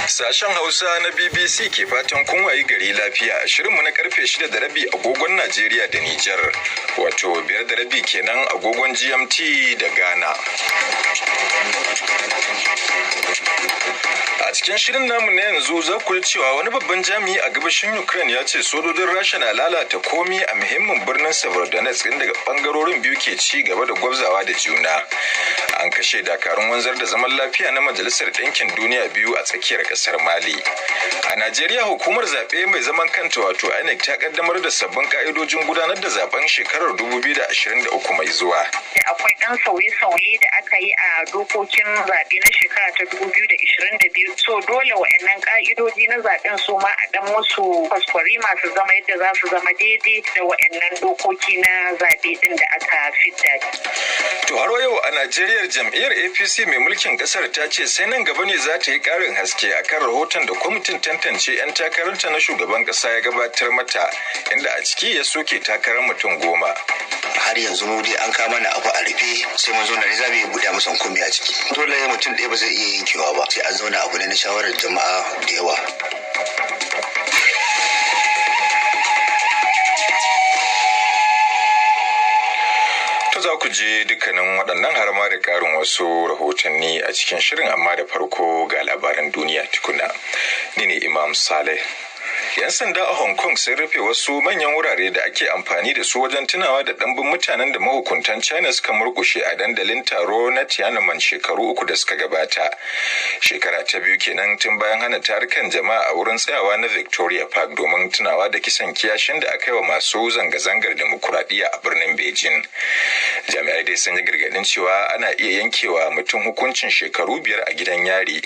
Sashen Hausa na BBC ke fatan kun wayi gari lafiya a shirinmu na karfe 6:30 agogon Najeriya da Nijar, wato 5:30 kenan agogon GMT da Ghana. A cikin shirin namu na yanzu za ku ji cewa wani babban jami'i a gabashin Ukraine ya ce sojojin Rasha na lalata komi a muhimmin birnin Severodonetsk inda bangarorin biyu ke ci gaba da gwabzawa da juna. An kashe dakarun wanzar da zaman lafiya na Majalisar Ɗinkin Duniya biyu a tsakiyar ƙasar Mali. A Najeriya hukumar zaɓe mai zaman kanta wato INEC ta kaddamar da sabbin ka'idojin gudanar da zaben shekarar 2023 mai zuwa. Akwai ɗan sauye-sauye da aka yi a dokokin zaɓe na shekara ta 2022. So dole wa'annan ka'idoji na zaɓen su ma a ɗan musu kwaskwari masu zama yadda za su zama daidai da wa'annan dokoki na zaɓe ɗin da aka fidda. To har yau a Najeriya jam'iyyar APC mai mulkin ƙasar ta ce sai nan gaba ne za ta yi ƙarin haske akan rahoton da kwamitin tantance 'yan takararta na shugaban ƙasa ya gabatar mata, inda a ciki ya soke takarar mutum 10. Har yanzu mu dai an kama na abu a rufe, sai mun zauna ne za mu yi buɗe musan komai a ciki. Dole mutum ɗaya ba zai iya yankewa ba, sai an zauna abu ne na shawarar jama'a da yawa. Za ku je dukkanin waɗannan har ma da ƙarin wasu rahotanni a cikin shirin, amma da farko ga labaran duniya tukuna. Ni ne Imam Saleh. 'Yan sanda a Hong Kong sun rufe wasu manyan wurare da ake amfani da su wajen tunawa da ɗimbin mutanen da mahukuntan China suka murƙushe a dandalin taro na Tiananmen shekaru 3 da suka gabata. Shekara ta biyu kenan tun bayan hana tarukan jama'a a wurin tsayawa na Victoria Park domin tunawa da kisan kiyashin da aka yi wa masu zanga-zangar demokuraɗiyya a birnin Beijing. Jami'ai dai sun yi gargaɗin cewa ana iya yankewa mutum hukuncin shekaru 5 a gidan yari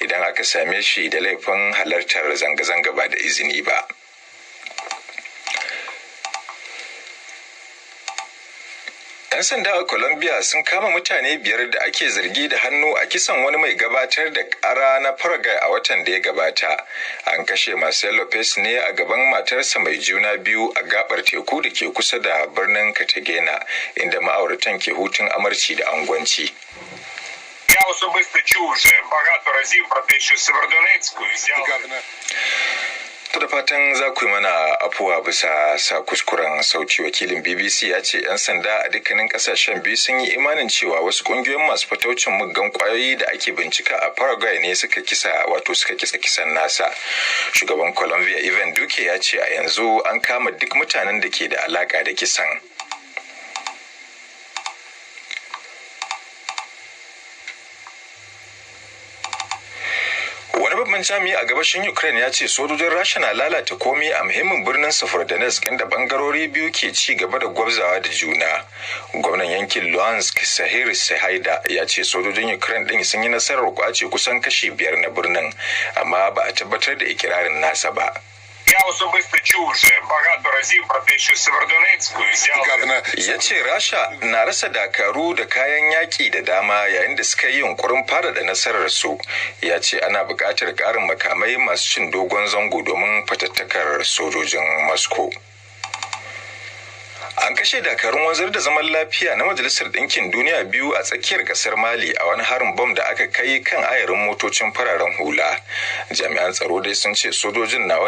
idan aka same shi da laifin halartar zanga-zanga ba da izini ba. ‘Yan sanda a Colombia sun kama mutane 5 da ake zargi da hannu a kisan wani mai gabatar da ƙara na Paraguay a watan da ya gabata. An kashe Marcel Lopez ne a gaban matarsa mai juna biyu a gabar teku da ke kusa da birnin Cartagena, inda ma'auratan ke hutun amarci da angwanci. Я особисто чув вже багато разів про те, що Северодонецьку взяли. To da fatan za ku yi mana afuwa bisa sa kuskuren sauti. Wakilin BBC ya ce 'yan sanda a dukkanin kasashen biyu sun yi imanin cewa wasu kungiyoyin masu fataucin muggan kwayoyi da ake bincika a Paraguay ne suka kisa kisan nasa. Shugaban Colombia Ivan Duque ya ce a yanzu an kama duk mutanen da ke da alaka da kisan. Babban jami'i a gabashin Ukraine ya ce sojojin Rasha na lalata komi a muhimmin birnin Severodonetsk inda bangarori biyu ke ci gaba da gwabzawa da juna. Gwamnan yankin Luhansk Sahir Sahaida ya ce sojojin Ukraine din sun yi nasarar kwace kusan kashi 5 na birnin, amma ba a tabbatar da ikirarin nasa ba. Я особисто чув вже багато разів про те, що Северодонецьку взяли. Ya ce Rasha na rasa dakaru da kayan yaƙi da dama yayin da suka yi yunkurin faɗaɗa nasarar su. Ya ce ana buƙatar ƙarin makamai masu cin dogon zango domin fatattakar sojojin Moscow. An kashe dakarun wanzar da zaman lafiya na Majalisar Ɗinkin Duniya biyu a tsakiyar ƙasar Mali a wani harin bom da aka kai kan ayarin motocin fararen hula. Jami'an tsaro dai sun ce sojojin na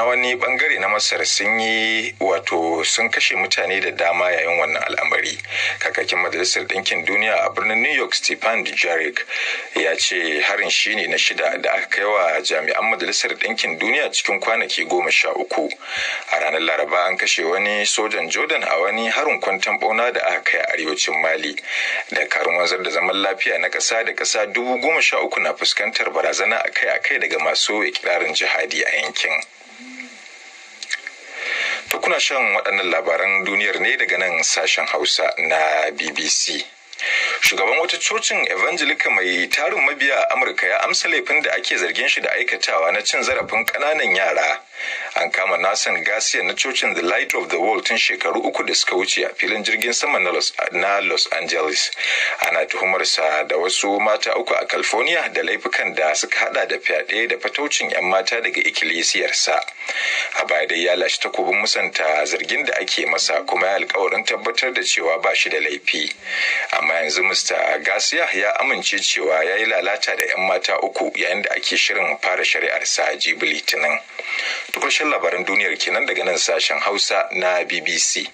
wani bangare na Masar sun kashe mutane da dama yayin wannan al'amari. Kakakin Majalisar Ɗinkin Duniya a birnin New York Stefan Dujarric ya ce harin shine na 6 da aka kai wa jami'an Majalisar Ɗinkin Duniya cikin kwanaki 13. A ranar Laraba an kashe wani sojan Jordan a wani harin kwanton bauna da aka kai a arewacin Mali. Dakarun wanzar da zaman lafiya na ƙasa da ƙasa 13,000 na fuskantar barazana akai-akai daga masu ikirarin jihadi a yankin. To kuna shan waɗannan labaran duniyar ne daga nan sashen Hausa na BBC. Shugaban wata cocin Evangelica mai tarin mabiya a Amurka ya amsa laifin da ake zargin shi da aikatawa na cin zarafin ƙananan yara. An kama Nathan Garcia na cocin The Light of the World tun shekaru 3 da suka wuce a filin jirgin sama na Los Angeles. Ana tuhumarsa da wasu mata 3 a California da laifukan da suka hada da fyaɗe da fataucin 'yan mata daga ikkilisiyarsa. A baya dai ya lashe takobin musanta zargin da ake masa kuma ya alkawarin tabbatar da cewa ba shi da laifi. Amma yanzu Mr. Garcia ya amince cewa ya yi lalata da 'yan mata 3 yayin da ake shirin fara shari'arsa a jibi Litinin. Tukwashin labaran duniyar kenan daga nan sashen Hausa na BBC.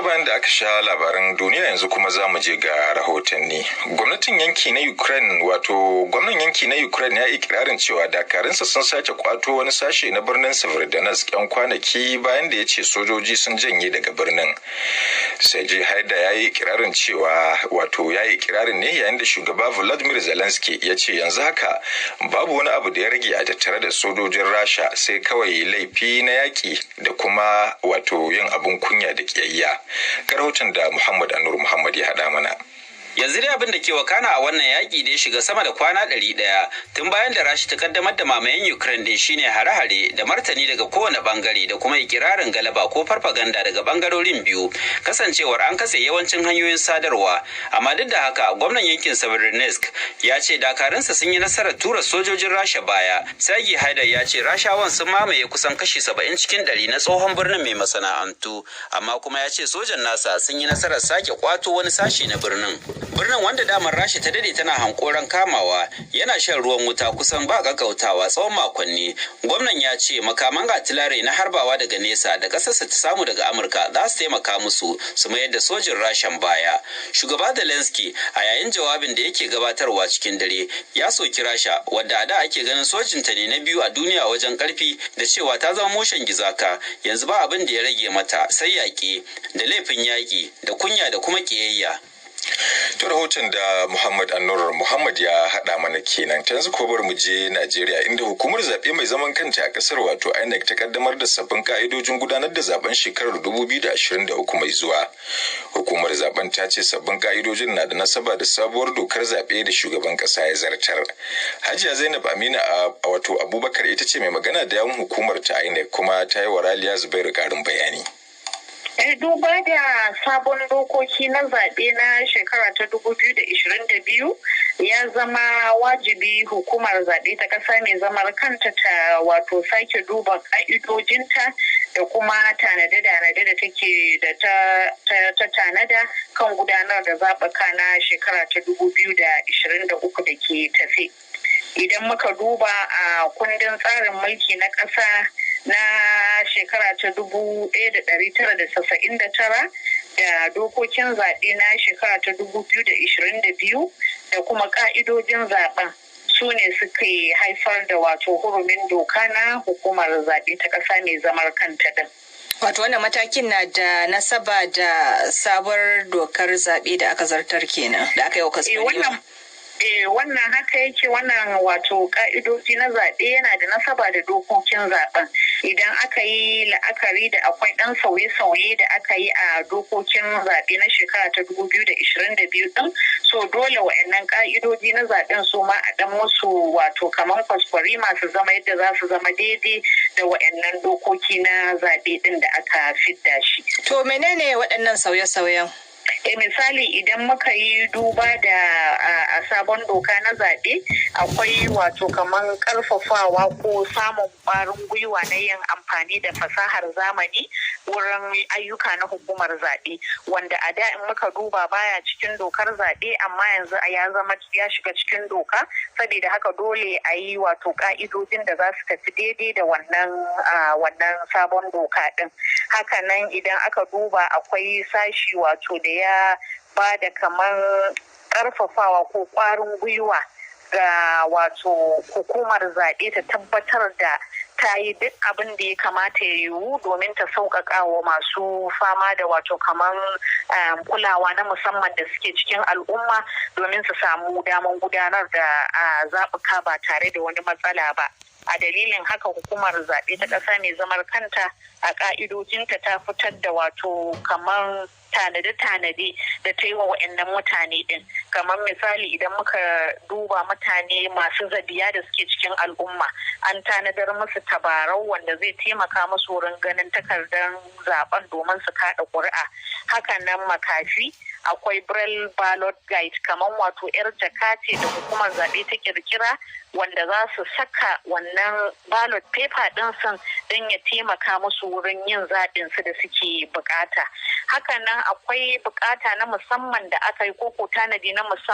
Bayan da aka sha labaran duniya yanzu kuma za mu je ga rahotanni. Gwamnan yanki na Ukraine ya yi ikirarin cewa dakarunsa sun sake kwato wani sashe na birnin Severodonetsk 'yan kwanaki bayan da ya ce sojoji sun janye daga birnin. Sergei Haida ya yi ikirarin ne yayin da shugaba Volodymyr Zelensky ya ce yanzu haka babu wani abu da ya rage a tattare da sojojin Rasha sai kawai laifi na yaƙi da kuma yin abun kunya da ƙiyayya. Rahoton da Muhammad Anur Muhammad ya haɗa mana. Yanzu dai abin da ke wakana a wannan yaƙi da ya shiga sama da kwana 100 tun bayan da Rasha ta kaddamar da mamayen Ukraine din shine hare-hare da martani daga kowane bangare da kuma ikirarin galaba ko farfaganda daga bangarorin biyu, kasancewar an katse yawancin hanyoyin sadarwa. Amma duk da haka gwamnan yankin Severodonetsk ya ce dakarunsa sun yi nasarar tura sojojin Rasha baya. Sergei Haidar ya ce Rashawan sun mamaye kusan kashi 70 cikin 100 na tsohon birnin mai masana'antu, amma kuma ya ce sojan nasa sun yi nasarar sake kwato wani sashi na birnin. Birnin wanda damar Rasha ta dade tana hankoran kamawa yana shan ruwan wuta kusan ba gaggautawa tsawon makonni. Gwamnan ya ce makaman atilare na harbawa daga nesa da ƙasarsa ta samu daga Amurka za su taimaka musu su mayar da sojin Rashan baya. Shugaba Zelensky a yayin jawabin da yake gabatarwa cikin dare ya soki Rasha wadda a da ake ganin sojinta ne na biyu a duniya wajen ƙarfi da cewa ta zama moshen gizaka. Yanzu ba abin da ya rage mata sai yaƙi da laifin yaƙi da kunya da kuma ƙiyayya. To rahoton da Muhammad Anur Muhammad ya haɗa mana kenan. Ta yanzu ko bar mu je Najeriya inda hukumar zaɓe mai zaman kanta a ƙasar wato INEC ta kaddamar da sabbin ka'idojin gudanar da zaben shekarar 2023 mai zuwa. Hukumar zaben ta ce sabbin ka'idojin na da nasaba da sabuwar dokar zaɓe da shugaban ƙasa ya zartar. Hajiya Zainab Amina wato Abubakar ita ce mai magana da yawun hukumar ta INEC kuma ta yi wa Raliya Zubairu ƙarin bayani. Duba da sabon dokoki na zaɓe na shekara ta 2022 ya zama wajibi hukumar zaɓe ta ƙasa mai zamar kanta ta sake duba ƙa'idojinta da kuma tanade-tanade da take da ta tanada kan gudanar da zaɓuka na shekara ta 2023 da ke tafe. Idan muka duba a kundin tsarin mulki na ƙasa na shekara ta 1999 da dokokin zaɓe na shekara ta 2022 da kuma ƙa'idojin zaɓen su ne suke haifar da hurumin doka na hukumar zaɓe ta ƙasa mai zamar kanta din. Wato wannan matakin na da nasaba da sabuwar dokar zaɓe da aka zartar kenan da aka yi wa kwaskwari. Wannan haka yake. Wannan ka'idoji na zaɓe yana da nasaba da dokokin zaɓen. Idan aka yi la'akari da akwai ɗan sauye-sauye da aka yi a dokokin zaɓe na shekara ta 2022 ɗin, so dole wa'annan ka'idoji na zaɓen su ma a ɗan musu kamar kwaskwari masu zama yadda za su zama daidai da wa'annan dokoki na zaɓe ɗin da aka fidda shi. To menene waɗannan sauye-sauyen? Misali idan muka yi duba da a sabon doka na zaɓe akwai kamar ƙarfafawa ko samun ƙwarin gwiwa na yin amfani da fasahar zamani wurin ayyuka na hukumar zaɓe wanda a da in muka duba baya cikin dokar zaɓe amma yanzu ya shiga cikin doka saboda haka dole a yi ƙa'idojin da za su tafi daidai da wannan sabon doka ɗin. Hakanan idan aka duba akwai sashi da ya ba da kamar ƙarfafawa ko ƙwarin gwiwa ga hukumar zaɓe ta tabbatar da ta yi duk abin da ya kamata ya yiwu domin ta sauƙaƙa wa masu fama da kamar kulawa na musamman da suke cikin al'umma domin su samu daman gudanar da zaɓuka ba tare da wani matsala ba. a dalilin haka hukumar zaɓe ta ƙasa mai zamar kanta a ƙa'idojinta ta fitar da wato kamar tanade-tanade da ta yi wa waɗannan mutane ɗin. Kamar misali idan muka duba mutane masu zabiya da suke cikin al'umma, an tanadar musu tabarau wanda zai taimaka musu wurin ganin takardar zaben domin su kaɗa ƙuri'a. Hakan nan makafi akwai braille ballot guide kamar wato 'yar jaka ce da hukumar zaɓe ta kirkira wanda za su saka wannan ballot paper ɗin sun don ya taimaka musu wurin yin zaɓin su da suke bukata. Hakan nan akwai bukata na musamman da aka yi koko tanadi na musamman